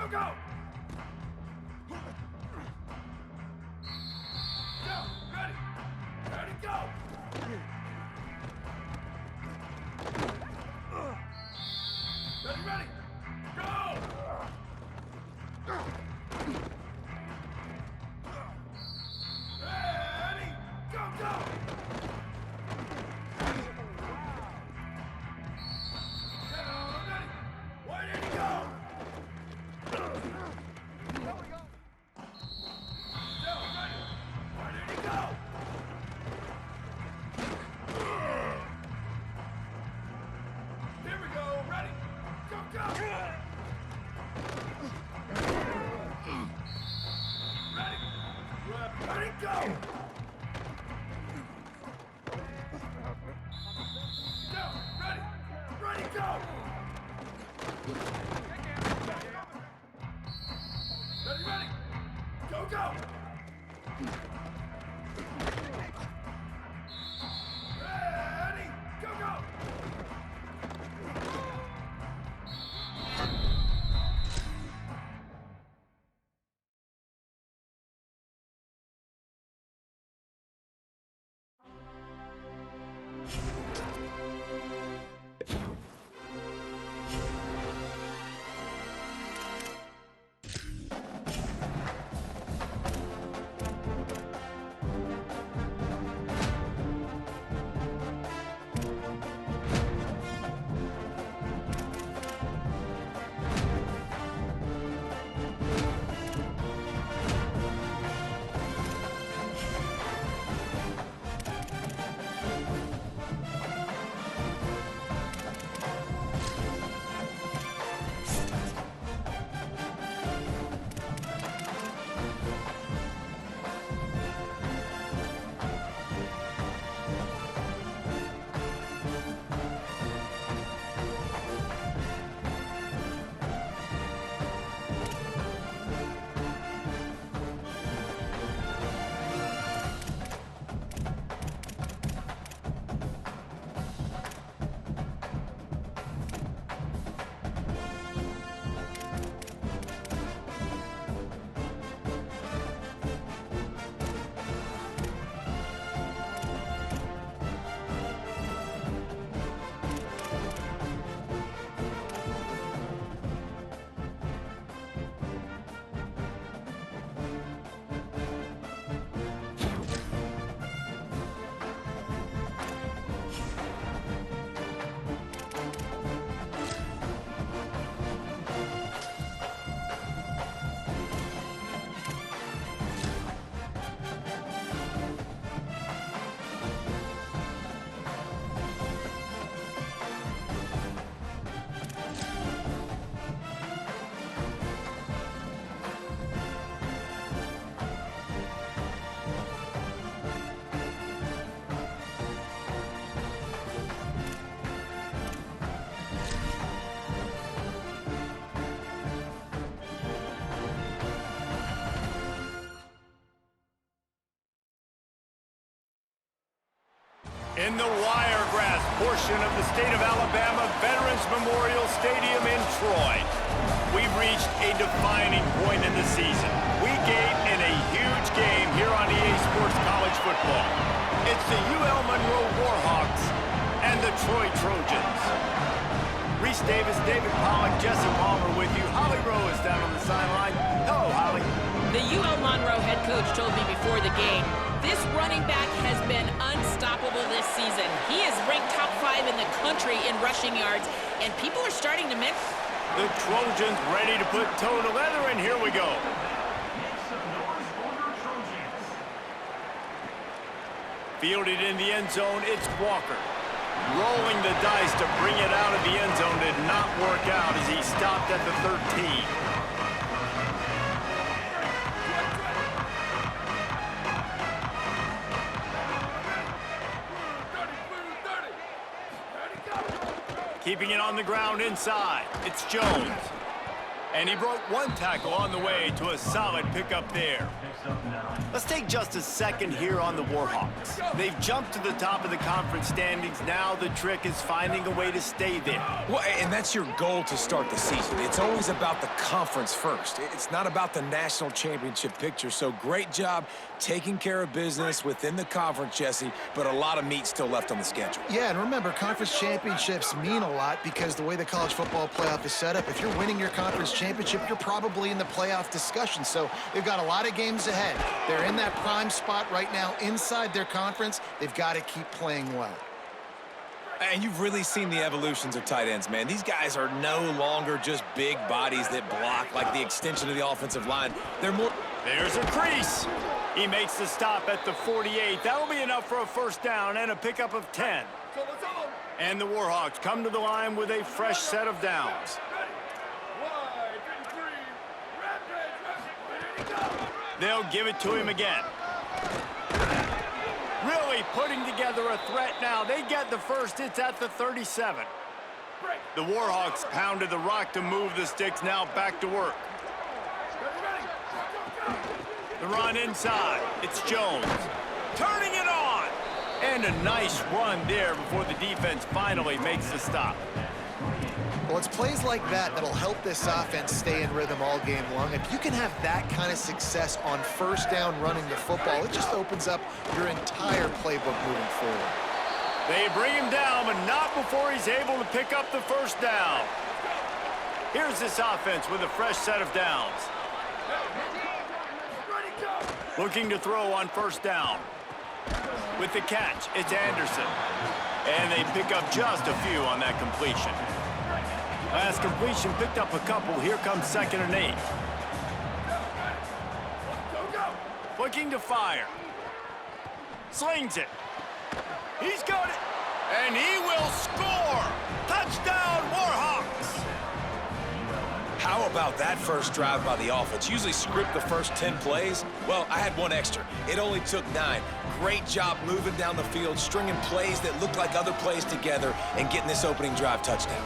go! Go! Ready! Ready, go! Ready, ready! Go! Ready! Go, go! Ready! Where did he go? There we go! Still ready! Where did he go? Here we go! Ready! Go, go! Ready! Ready, go! Go! Ready! Ready, go! Ready, ready! Go, go! Ready! Go, go! In the Wiregrass portion of the state of Alabama Veterans Memorial Stadium in Troy, we've reached a defining point in the season. Week 8 in a huge game here on EA Sports College Football. It's the UL Monroe Warhawks and the Troy Trojans. Reese Davis, David Pollock, Jesse Palmer with you. Holly Rowe is down on the sideline. Hello, Holly. The UL Monroe head coach told me before the game, this running back has been unstoppable this season. He is ranked top 5 in the country in rushing yards, and people are starting to mention. The Trojans ready to put toe to leather, and here we go. Fielded in the end zone, it's Walker. Rolling the dice to bring it out of the end zone did not work out as he stopped at the 13. Keeping it on the ground inside. It's Jones. And he broke one tackle on the way to a solid pickup there. Let's take just a second here on the Warhawks. They've jumped to the top of the conference standings. Now the trick is finding a way to stay there. Well, and that's your goal to start the season. It's always about the conference first. It's not about the national championship picture. So great job taking care of business within the conference, Jesse, but a lot of meat still left on the schedule. Yeah, and remember, conference championships mean a lot because the way the college football playoff is set up, if you're winning your conference championship, you're probably in the playoff discussion. So they've got a lot of games ahead. They're in that prime spot right now inside their conference. They've got to keep playing well. And you've really seen the evolutions of tight ends, man. These guys are no longer just big bodies that block like the extension of the offensive line. They're more... There's a crease. He makes the stop at the 48. That'll be enough for a first down and a pickup of 10. And the Warhawks come to the line with a fresh set of downs. They'll give it to him again. Really putting together a threat now. They get the first. It's at the 37. The Warhawks pounded the rock to move the sticks. Now back to work. The run inside. It's Jones. Turning it on. And a nice run there before the defense finally makes the stop. Well, it's plays like that that'll help this offense stay in rhythm all game long. If you can have that kind of success on first down running the football, it just opens up your entire playbook moving forward. They bring him down, but not before he's able to pick up the first down. Here's this offense with a fresh set of downs. Looking to throw on first down. With the catch, it's Anderson. And they pick up just a few on that completion. Last completion picked up a couple. Here comes 2nd and 8. Looking to fire. Slings it. He's got it. And he will score. Touchdown, Warhawks. How about that first drive by the offense? Usually script the first 10 plays. Well, I had one extra. It only took 9. Great job moving down the field, stringing plays that looked like other plays together, and getting this opening drive touchdown.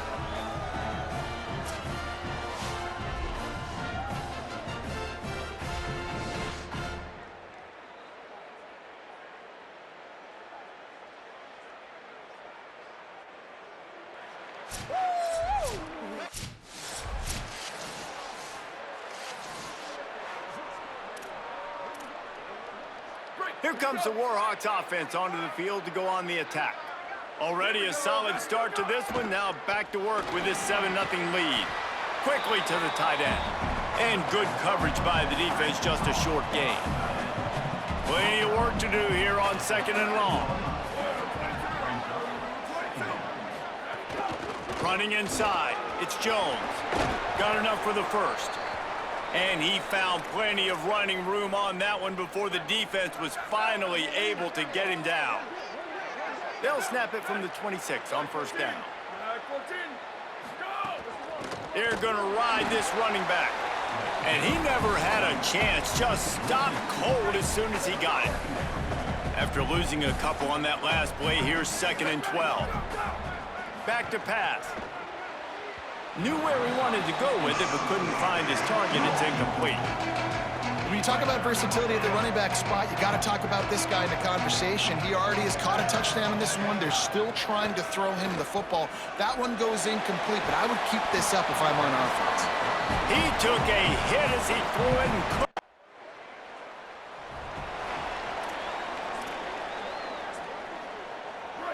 Here comes the Warhawks offense onto the field to go on the attack. Already a solid start to this one. Now back to work with this 7-0 lead. Quickly to the tight end. And good coverage by the defense, just a short gain. Plenty of work to do here on 2nd and long. Running inside, it's Jones. Got enough for the first. And he found plenty of running room on that one before the defense was finally able to get him down. They'll snap it from the 26 on first down. They're going to ride this running back. And he never had a chance, just stopped cold as soon as he got it. After losing a couple on that last play, here's 2nd and 12. Back to pass. Knew where he wanted to go with it, but couldn't find his target. It's incomplete. When you talk about versatility at the running back spot, you got to talk about this guy in the conversation. He already has caught a touchdown in this one. They're still trying to throw him the football. That one goes incomplete, but I would keep this up if I'm on offense. He took a hit as he threw it and couldn't.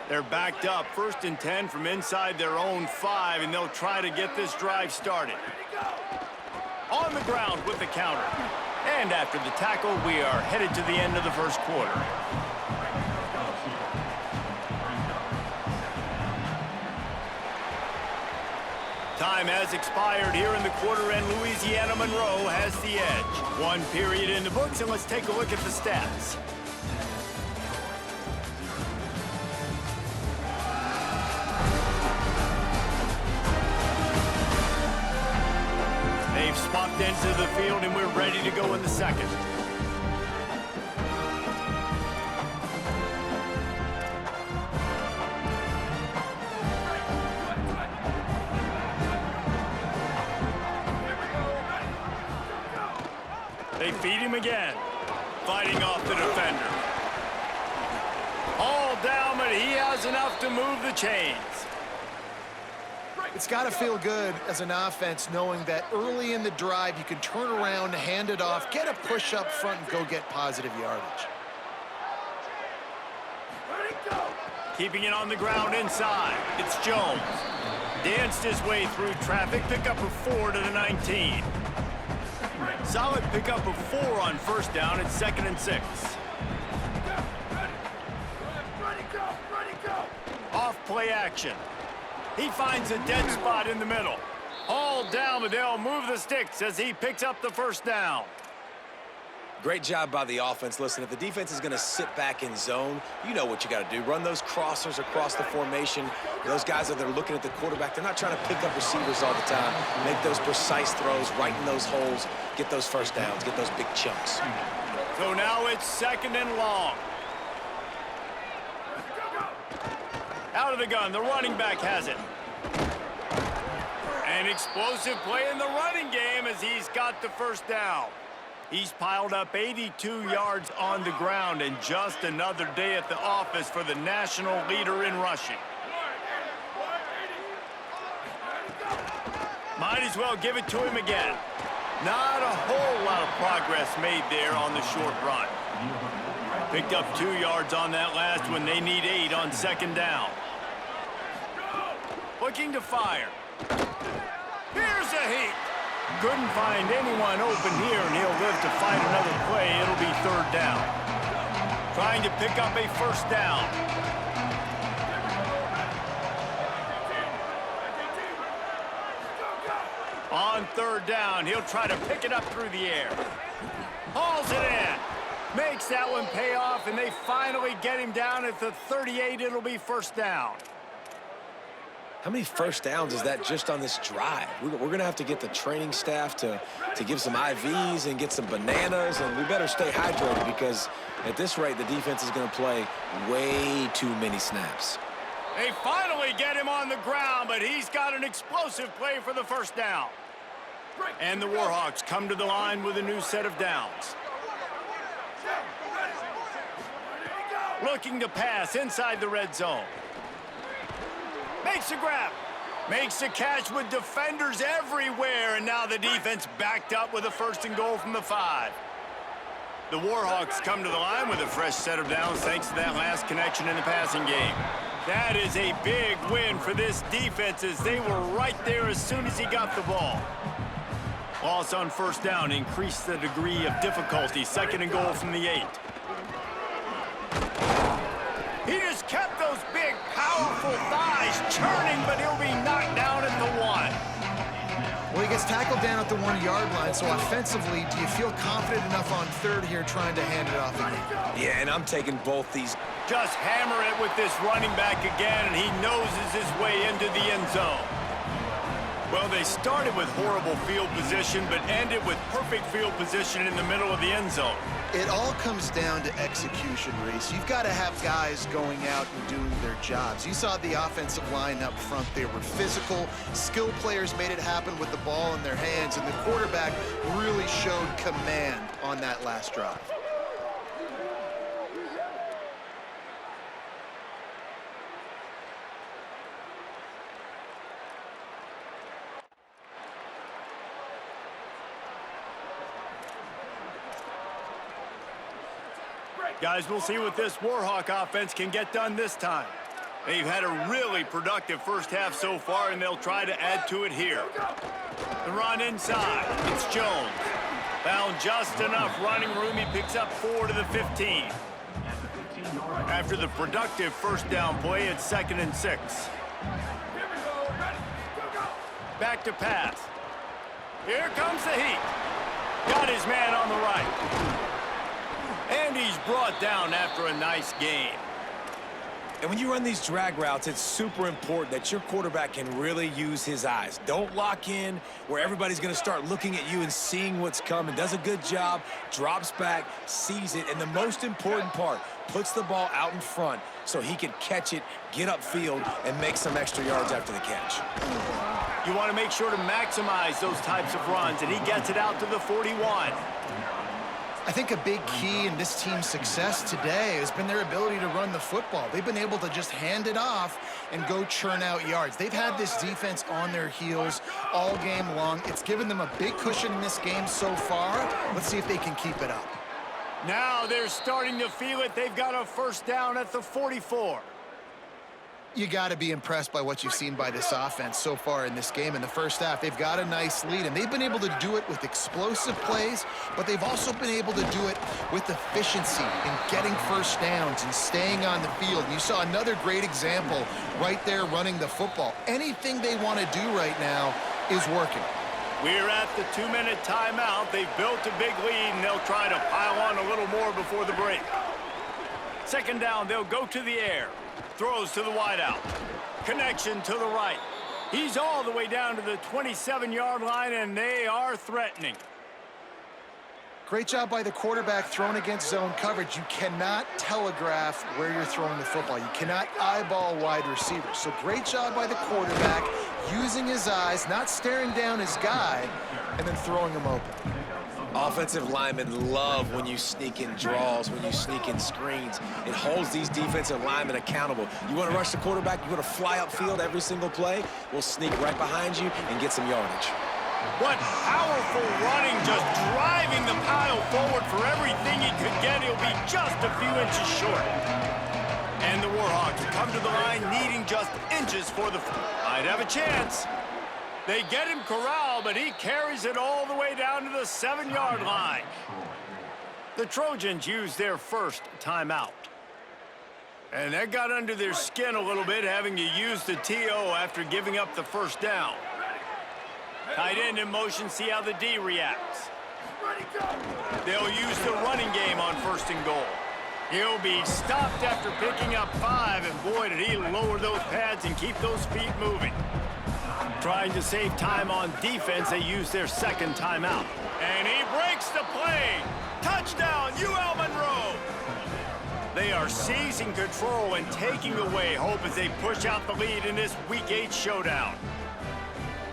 They're backed up, 1st and 10 from inside their own 5, and they'll try to get this drive started. On the ground with the counter. And after the tackle, we are headed to the end of the first quarter. Time has expired here in the quarter, and Louisiana Monroe has the edge. 1 period in the books, and let's take a look at the stats. They've swapped into the field, and we're ready to go in the second. again. Fighting off the defender. All down, but he has enough to move the chains. It's got to feel good as an offense knowing that early in the drive you can turn around, hand it off, get a push up front, and go get positive yardage. Keeping it on the ground inside. It's Jones. Danced his way through traffic. Pickup of 4 to the 19. Solid pickup of 4 on first down. It's 2nd and 6. Off play action. He finds a dead spot in the middle. All down, but they'll move the sticks as he picks up the first down. Great job by the offense. Listen, if the defense is going to sit back in zone, you know what you got to do. Run those crossers across the formation. Those guys that are looking at the quarterback, they're not trying to pick up receivers all the time. Make those precise throws, right in those holes, get those first downs, get those big chunks. So now it's 2nd and long. Out of the gun, the running back has it. An explosive play in the running game as he's got the first down. He's piled up 82 yards on the ground, and just another day at the office for the national leader in rushing. Might as well give it to him again. Not a whole lot of progress made there on the short run. Picked up 2 yards on that last one. They need 8 on 2nd down. Looking to fire. Here's a heat. Couldn't find anyone open here, and he'll live to fight another play. It'll be 3rd down. Trying to pick up a first down. On 3rd down, he'll try to pick it up through the air. Hauls it in. Makes that one pay off, and they finally get him down at the 38. It'll be 1st down. How many first downs is that just on this drive? We're going to have to get the training staff to give some IVs and get some bananas, and we better stay hydrated because at this rate, the defense is going to play way too many snaps. They finally get him on the ground, but he's got an explosive play for the first down. And the Warhawks come to the line with a new set of downs. Looking to pass inside the red zone. Makes a grab. Makes a catch with defenders everywhere, and now the defense backed up with a 1st and goal from the 5. The Warhawks come to the line with a fresh set of downs thanks to that last connection in the passing game. That is a big win for this defense as they were right there as soon as he got the ball. Loss on 1st down increased the degree of difficulty. 2nd and goal from the 8. He just kept those big, powerful thighs churning, but he'll be knocked down at the 1. Well, he gets tackled down at the 1-yard line, so offensively, do you feel confident enough on 3rd here trying to hand it off again? Yeah, and I'm taking both these. Just hammer it with this running back again, and he noses his way into the end zone. Well, they started with horrible field position, but ended with perfect field position in the middle of the end zone. It all comes down to execution, Reese. You've got to have guys going out and doing their jobs. You saw the offensive line up front. They were physical. Skilled players made it happen with the ball in their hands, and the quarterback really showed command on that last drive. Guys, we'll see what this Warhawk offense can get done this time. They've had a really productive first half so far, and they'll try to add to it here. The run inside. It's Jones. Found just enough running room. He picks up 4 to the 15. After the productive first down play, it's 2nd and 6. Back to pass. Here comes the heat. Got his man on the right. And he's brought down after a nice gain. And when you run these drag routes, it's super important that your quarterback can really use his eyes. Don't lock in where everybody's going to start looking at you and seeing what's coming. Does a good job, drops back, sees it, and the most important part, puts the ball out in front so he can catch it, get upfield, and make some extra yards after the catch. You want to make sure to maximize those types of runs, and he gets it out to the 41. I think a big key in this team's success today has been their ability to run the football. They've been able to just hand it off and go churn out yards. They've had this defense on their heels all game long. It's given them a big cushion in this game so far. Let's see if they can keep it up. Now they're starting to feel it. They've got a first down at the 44. You got to be impressed by what you've seen by this offense so far in this game. In the first half, they've got a nice lead, and they've been able to do it with explosive plays, but they've also been able to do it with efficiency and getting first downs and staying on the field. And you saw another great example right there running the football. Anything they want to do right now is working. We're at the 2-minute timeout. They've built a big lead, and they'll try to pile on a little more before the break. Second down, they'll go to the air. Throws to the wideout. Connection to the right. He's all the way down to the 27-yard line, and they are threatening. Great job by the quarterback thrown against zone coverage. You cannot telegraph where you're throwing the football. You cannot eyeball wide receivers. So great job by the quarterback using his eyes, not staring down his guy, and then throwing him open. Offensive linemen love when you sneak in draws, when you sneak in screens. It holds these defensive linemen accountable. You want to rush the quarterback, you want to fly upfield every single play, we'll sneak right behind you and get some yardage. What powerful running, just driving the pile forward for everything he could get. He'll be just a few inches short. And the Warhawks come to the line needing just inches for the... Might have a chance. They get him corralled, but he carries it all the way down to the 7-yard line. The Trojans use their first timeout. And that got under their skin a little bit, having to use the TO after giving up the first down. Tight end in motion, see how the D reacts. They'll use the running game on first and goal. He'll be stopped after picking up 5, and boy, did he lower those pads and keep those feet moving. Trying to save time on defense, they use their second timeout. And he breaks the play. Touchdown, UL Monroe. They are seizing control and taking away hope as they push out the lead in this Week 8 showdown.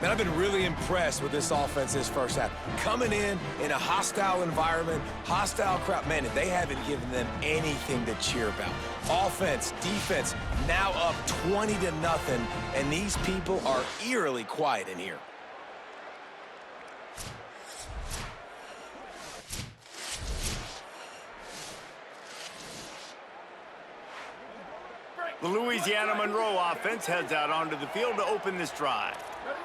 Man, I've been really impressed with this offense this first half. Coming in a hostile environment, hostile crowd, man, they haven't given them anything to cheer about. Offense, defense, now up 20-0, and these people are eerily quiet in here. The Louisiana Monroe offense heads out onto the field to open this drive.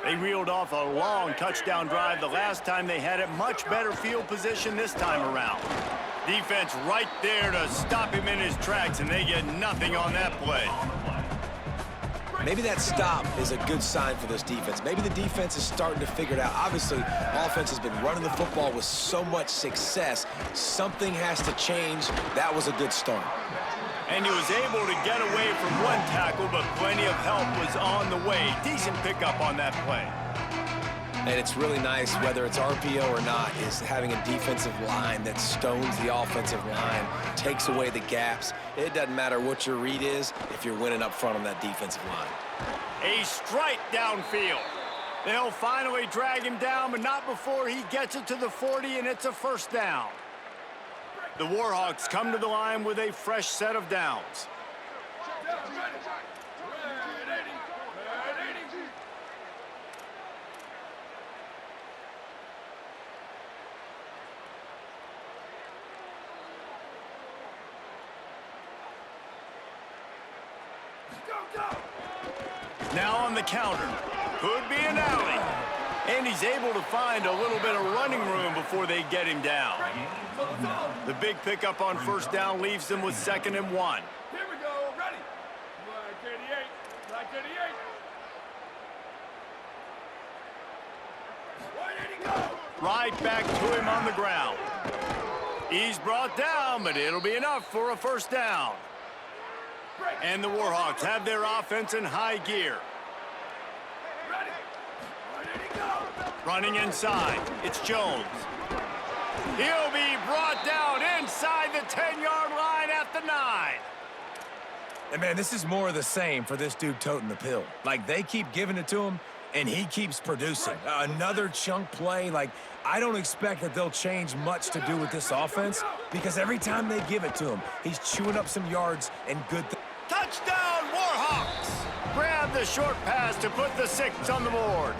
They reeled off a long touchdown drive the last time they had it. Much better field position this time around. Defense right there to stop him in his tracks, and they get nothing on that play. Maybe that stop is a good sign for this defense. Maybe the defense is starting to figure it out. Obviously, offense has been running the football with so much success. Something has to change. That was a good start. And he was able to get away from one tackle, but plenty of help was on the way. Decent pickup on that play. And it's really nice, whether it's RPO or not, is having a defensive line that stones the offensive line, takes away the gaps. It doesn't matter what your read is if you're winning up front on that defensive line. A strike downfield. They'll finally drag him down, but not before he gets it to the 40, and it's a first down. The Warhawks come to the line with a fresh set of downs. Now on the counter. Could be an alley. And he's able to find a little bit of running room before they get him down. The big pickup on first down leaves them with 2nd and 1. Here we go, ready. Black 88, Black 88. Where did he go? Right back to him on the ground. He's brought down, but it'll be enough for a first down. And the Warhawks have their offense in high gear. Ready. Where did he go? Running inside, it's Jones. He'll be brought down inside the 10-yard line at the 9. And man, this is more of the same for this dude toting the pill. Like, they keep giving it to him, And he keeps producing. Another chunk play. Like, I don't expect that they'll change much to do with this offense because every time they give it to him, he's chewing up some yards and good things. Touchdown, Warhawks! Grab the short pass to put the 6 on the board.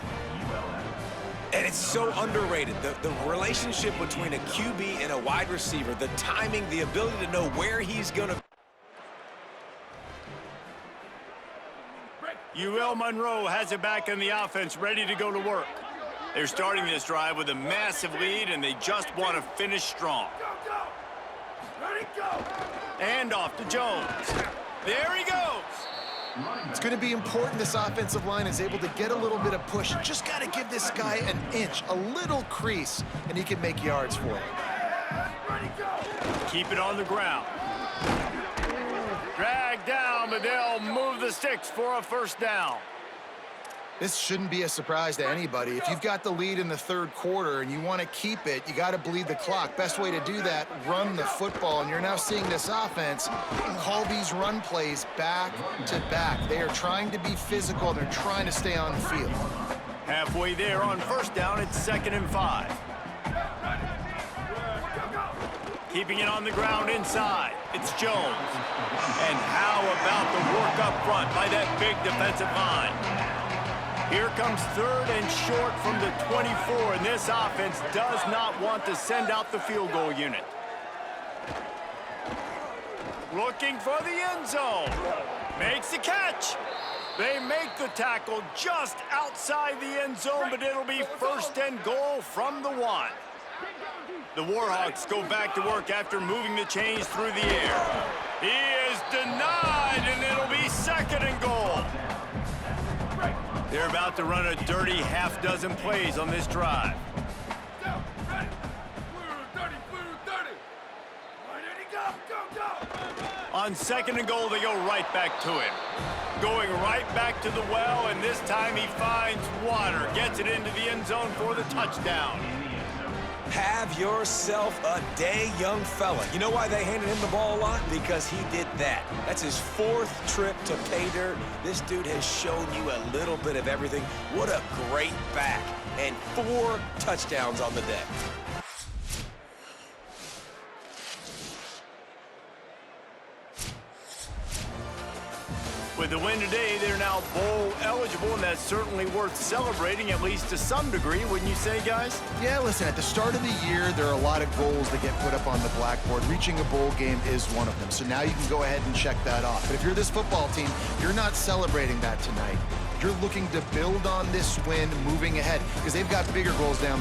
And it's so underrated. The relationship between a QB and a wide receiver, the timing, the ability to know where he's going to... UL Monroe has it back in the offense, ready to go to work. They're starting this drive with a massive lead, and they just want to finish strong. Go, go! Ready, go! And off to Jones. There he goes! It's going to be important this offensive line is able to get a little bit of push. You just got to give this guy an inch, a little crease, and he can make yards for it. Ready, go! Keep it on the ground. Drag down, but they'll move the sticks for a first down. This shouldn't be a surprise to anybody. If you've got the lead in the third quarter and you want to keep it, you got to bleed the clock. Best way to do that, run the football. And you're now seeing this offense call these run plays back to back. They are trying to be physical. They're trying to stay on the field. Halfway there on first down, it's 2nd and 5. Keeping it on the ground inside, it's Jones. And how about the work up front by that big defensive line? Here comes 3rd and short from the 24, and this offense does not want to send out the field goal unit. Looking for the end zone. Makes the catch. They make the tackle just outside the end zone, but it'll be 1st and goal from the 1. The Warhawks go back to work after moving the chains through the air. He is denied, and it'll be 2nd and goal. They're about to run a dirty half-dozen plays on this drive. Down, ready! Blue 30, blue 30! Ready to go, go, go! On 2nd and goal, they go right back to him. Going right back to the well, and this time he finds water. Gets it into the end zone for the touchdown. Have yourself a day, young fella. You know why they handed him the ball a lot? Because he did that. That's his 4th trip to pay dirt. This dude has shown you a little bit of everything. What a great back. And 4 touchdowns on the day. With the win today, they're now bowl eligible, and that's certainly worth celebrating, at least to some degree, wouldn't you say, guys? Yeah, listen, at the start of the year, there are a lot of goals that get put up on the blackboard. Reaching a bowl game is one of them. So now you can go ahead and check that off. But if you're this football team, you're not celebrating that tonight. You're looking to build on this win moving ahead because they've got bigger goals down.